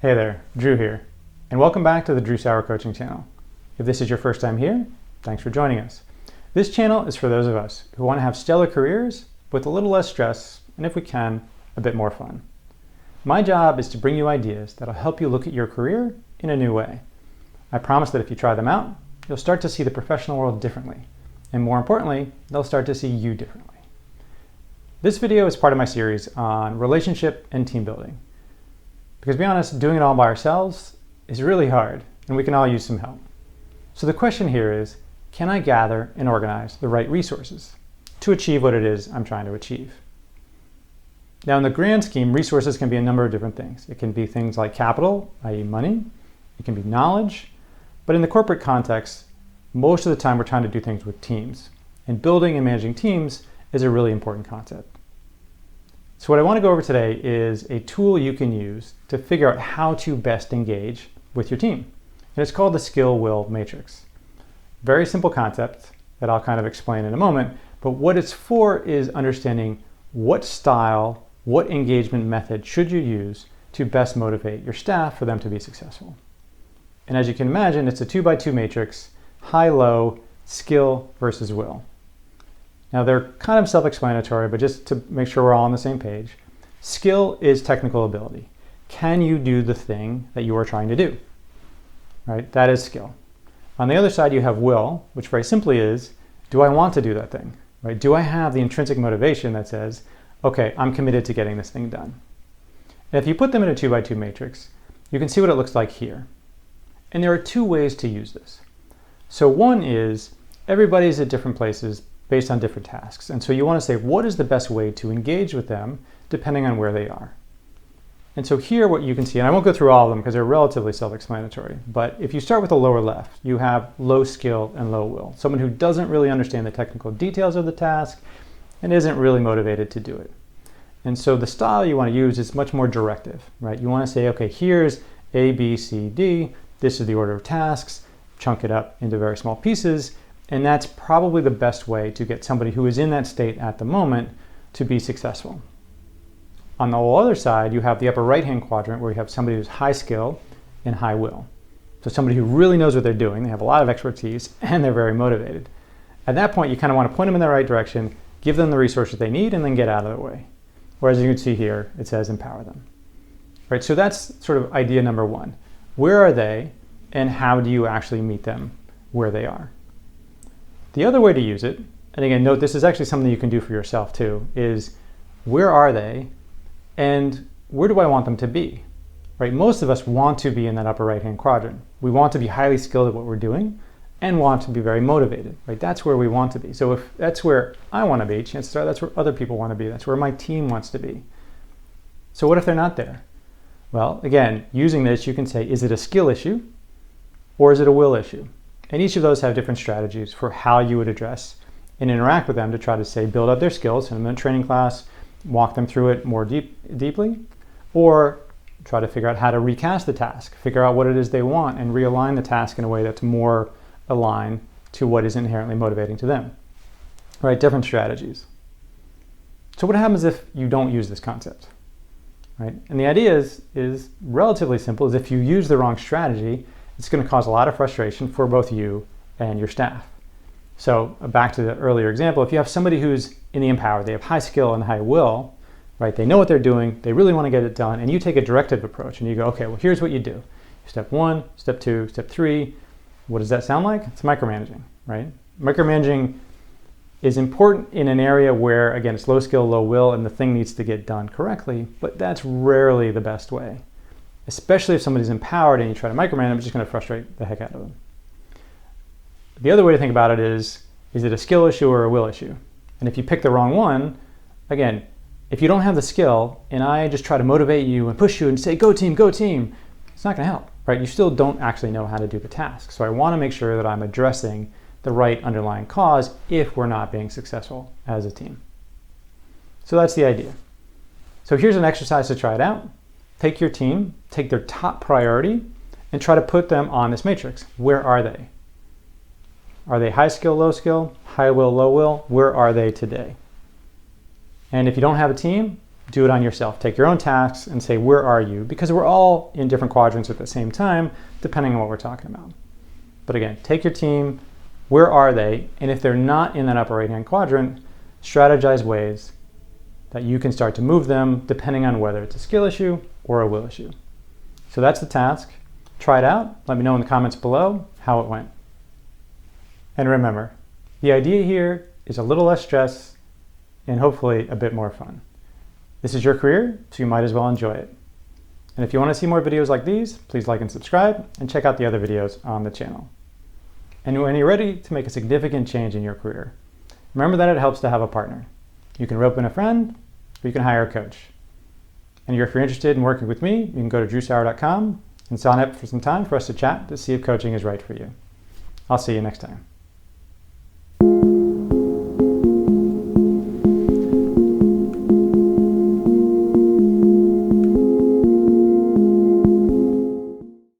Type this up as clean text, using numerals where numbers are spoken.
Hey there, Drew here, and welcome back to the Drew Saur coaching channel. If this is your first time here, thanks for joining us. This channel is for those of us who want to have stellar careers with a little less stress and, if we can, a bit more fun. My job is to bring you ideas that'll help you look at your career in a new way. I promise that if you try them out, you'll start to see the professional world differently, and more importantly, they'll start to see you differently. This video is part of my series on relationship and team building. Because to be honest, doing it all by ourselves is really hard, and we can all use some help. So the question here is, can I gather and organize the right resources to achieve what it is I'm trying to achieve? Now, in the grand scheme, resources can be a number of different things. It can be things like capital, i.e. money. It can be knowledge. But in the corporate context, most of the time we're trying to do things with teams. And building and managing teams is a really important concept. So what I want to go over today is a tool you can use to figure out how to best engage with your team. And it's called the skill-will matrix. Very simple concept that I'll kind of explain in a moment, but what it's for is understanding what style, what engagement method should you use to best motivate your staff for them to be successful. And as you can imagine, it's a 2x2 matrix, high-low, skill versus will. Now they're kind of self-explanatory, but just to make sure we're all on the same page, skill is technical ability. Can you do the thing that you are trying to do? Right? That is skill. On the other side, you have will, which very simply is, do I want to do that thing? Right? Do I have the intrinsic motivation that says, okay, I'm committed to getting this thing done? And if you put them in a 2x2 matrix, you can see what it looks like here. And there are two ways to use this. So one is, everybody's at different places based on different tasks. And so you want to say, what is the best way to engage with them depending on where they are? And so here what you can see, and I won't go through all of them because they're relatively self-explanatory, but if you start with the lower left, you have low skill and low will. Someone who doesn't really understand the technical details of the task and isn't really motivated to do it. And so the style you want to use is much more directive, right? You want to say, okay, here's A, B, C, D. This is the order of tasks. Chunk it up into very small pieces. And that's probably the best way to get somebody who is in that state at the moment to be successful. On the whole other side, you have the upper right-hand quadrant where you have somebody who's high skill and high will. So somebody who really knows what they're doing, they have a lot of expertise, and they're very motivated. At that point, you kind of want to point them in the right direction, give them the resources they need, and then get out of their way. Whereas you can see here, it says empower them. Right, so that's sort of idea number one. Where are they, and how do you actually meet them where they are? The other way to use it, and again, note this is actually something you can do for yourself too, is where are they and where do I want them to be? Right? Most of us want to be in that upper right-hand quadrant. We want to be highly skilled at what we're doing and want to be very motivated. Right? That's where we want to be. So if that's where I want to be, chances are that's where other people want to be. That's where my team wants to be. So what if they're not there? Well, again, using this, you can say, is it a skill issue or is it a will issue? And each of those have different strategies for how you would address and interact with them to try to say, build up their skills, send them in a training class, walk them through it more deeply, or try to figure out how to recast the task, figure out what it is they want and realign the task in a way that's more aligned to what is inherently motivating to them. Right? Different strategies. So what happens if you don't use this concept? Right? And the idea is relatively simple, is if you use the wrong strategy, it's going to cause a lot of frustration for both you and your staff. So back to the earlier example, if you have somebody who's in the empower, they have high skill and high will, right? They know what they're doing, they really want to get it done, and you take a directive approach and you go, okay, well, here's what you do. Step 1, step 2, step 3. What does that sound like? It's micromanaging, right? Micromanaging is important in an area where, again, it's low skill, low will, and the thing needs to get done correctly, but that's rarely the best way. Especially if somebody's empowered and you try to micromanage them, it's just going to frustrate the heck out of them. The other way to think about it is it a skill issue or a will issue? And if you pick the wrong one, again, if you don't have the skill and I just try to motivate you and push you and say, go team, it's not going to help, right? You still don't actually know how to do the task. So I want to make sure that I'm addressing the right underlying cause if we're not being successful as a team. So that's the idea. So here's an exercise to try it out. Take your team, take their top priority, and try to put them on this matrix. Where are they? Are they high skill, low skill, high will, low will? Where are they today? And if you don't have a team, do it on yourself. Take your own tasks and say, where are you? Because we're all in different quadrants at the same time, depending on what we're talking about. But again, take your team, where are they? And if they're not in that upper right-hand quadrant, strategize ways that you can start to move them depending on whether it's a skill issue or a will issue. So that's the task. Try it out. Let me know in the comments below how it went. And remember, the idea here is a little less stress and hopefully a bit more fun. This is your career, so you might as well enjoy it. And if you want to see more videos like these, please like and subscribe and check out the other videos on the channel. And when you're ready to make a significant change in your career, remember that it helps to have a partner. You can rope in a friend, or you can hire a coach. And if you're interested in working with me, you can go to drewsaur.com and sign up for some time for us to chat to see if coaching is right for you. I'll see you next time.